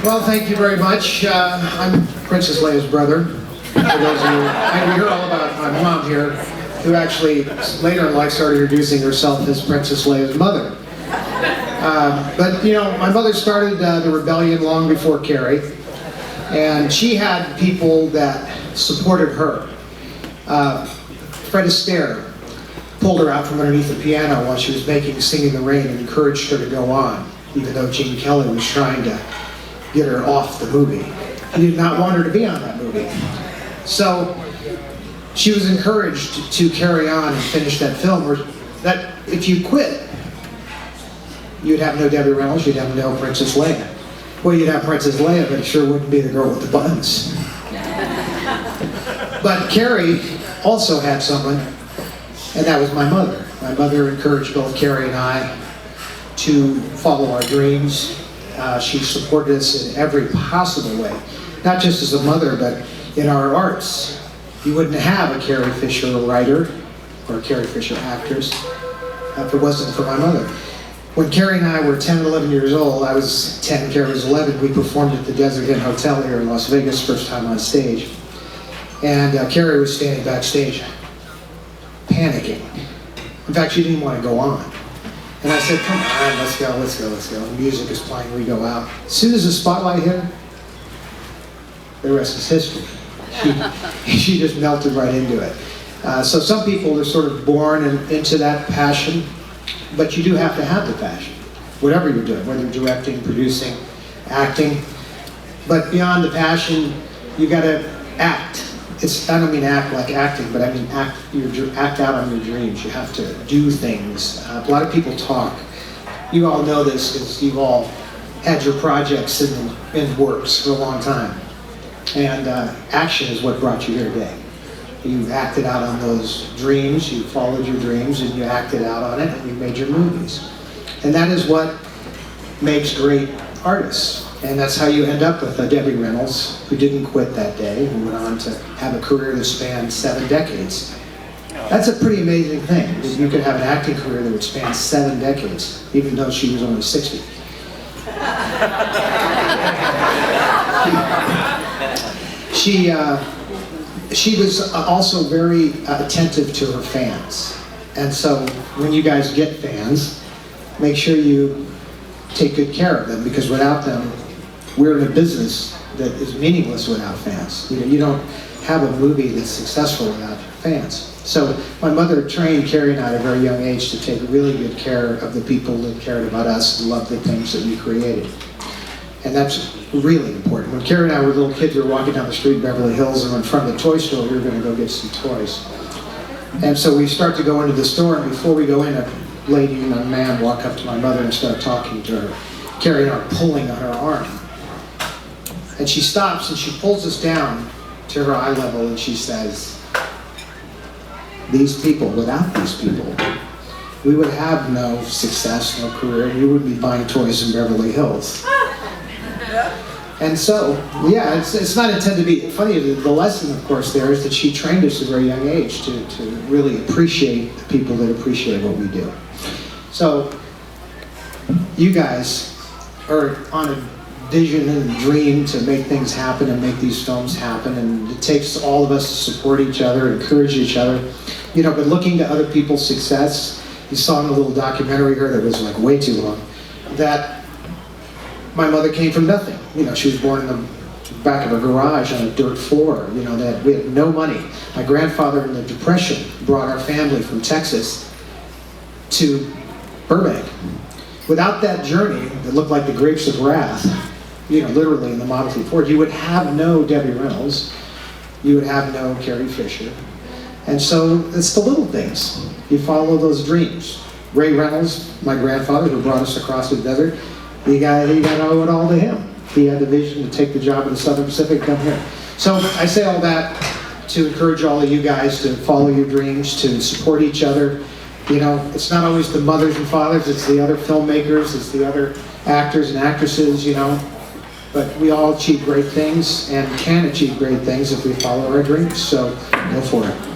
Well, thank you very much. I'm Princess Leia's brother. For those of you, and we hear all about my mom here, who actually later in life started introducing herself as Princess Leia's mother. But you know, my mother started the rebellion long before Carrie, and she had people that supported her. Fred Astaire pulled her out from underneath the piano while she was making Singing in the Rain and encouraged her to go on, even though Gene Kelly was trying to get her off the movie. He did not want her to be on that movie. So she was encouraged to carry on and finish that film, or that if you quit, you'd have no Debbie Reynolds, you'd have no Princess Leia. Well, you'd have Princess Leia, but it sure wouldn't be the girl with the buns. But Carrie also had someone, and that was my mother. My mother encouraged both Carrie and I to follow our dreams. She supported us in every possible way, not just as a mother, but in our arts. You wouldn't have a Carrie Fisher writer or a Carrie Fisher actress if it wasn't for my mother. When Carrie and I were 10 and 11 years old, I was 10, Carrie was 11, we performed at the Desert Inn Hotel here in Las Vegas, first time on stage. And Carrie was standing backstage, panicking. In fact, she didn't want to go on. And I said, come on, let's go, let's go, let's go. The music is playing, we go out. As soon as the spotlight hit her, the rest is history. She just melted right into it. So some people are sort of born into that passion, but you do have to have the passion, whatever you're doing, whether you're directing, producing, acting. But beyond the passion, you got to act. I don't mean act like acting, but I mean act out on your dreams. You have to do things. A lot of people talk. You all know this because you've all had your projects in works for a long time. And action is what brought you here today. You acted out on those dreams, you followed your dreams, and you acted out on it, and you made your movies. And that is what makes great artists. And that's how you end up with a Debbie Reynolds, who didn't quit that day, who went on to have a career that spanned 7 decades. That's a pretty amazing thing. You could have an acting career that would span 7 decades, even though she was only 60. She was also very attentive to her fans. And so when you guys get fans, make sure you take good care of them, because without them, we're in a business that is meaningless without fans. You don't have a movie that's successful without fans. So my mother trained Carrie and I at a very young age to take really good care of the people that cared about us and loved the things that we created. And that's really important. When Carrie and I were little kids, we were walking down the street in Beverly Hills, and in front of the toy store, we were going to go get some toys. And so we start to go into the store, and before we go in, a lady and a man walk up to my mother and start talking to her. Carrie and I are pulling on her arm. And she stops and she pulls us down to her eye level, and she says, these people, without these people, we would have no success, no career, and you wouldn't be buying toys in Beverly Hills. And so, yeah, it's not intended to be funny. The lesson, of course, there is that she trained us at a very young age to really appreciate the people that appreciate what we do. So, you guys are on a vision and a dream to make things happen and make these films happen, and it takes all of us to support each other, encourage each other. You know, but looking to other people's success, you saw in a little documentary here that was like way too long, that my mother came from nothing. You know, she was born in the back of a garage on a dirt floor. You know, that we had no money. My grandfather in the Depression brought our family from Texas to Burbank. Without that journey that looked like the grapes of wrath, you know, literally in the Model T Ford, you would have no Debbie Reynolds, you would have no Carrie Fisher. And so it's the little things. You follow those dreams. Ray Reynolds, my grandfather, who brought us across the desert, you got to owe it all to him. He had the vision to take the job in the Southern Pacific, come here. So I say all that to encourage all of you guys to follow your dreams, to support each other. You know, it's not always the mothers and fathers, it's the other filmmakers, it's the other actors and actresses, you know. But we all achieve great things and can achieve great things if we follow our dreams. So go for it.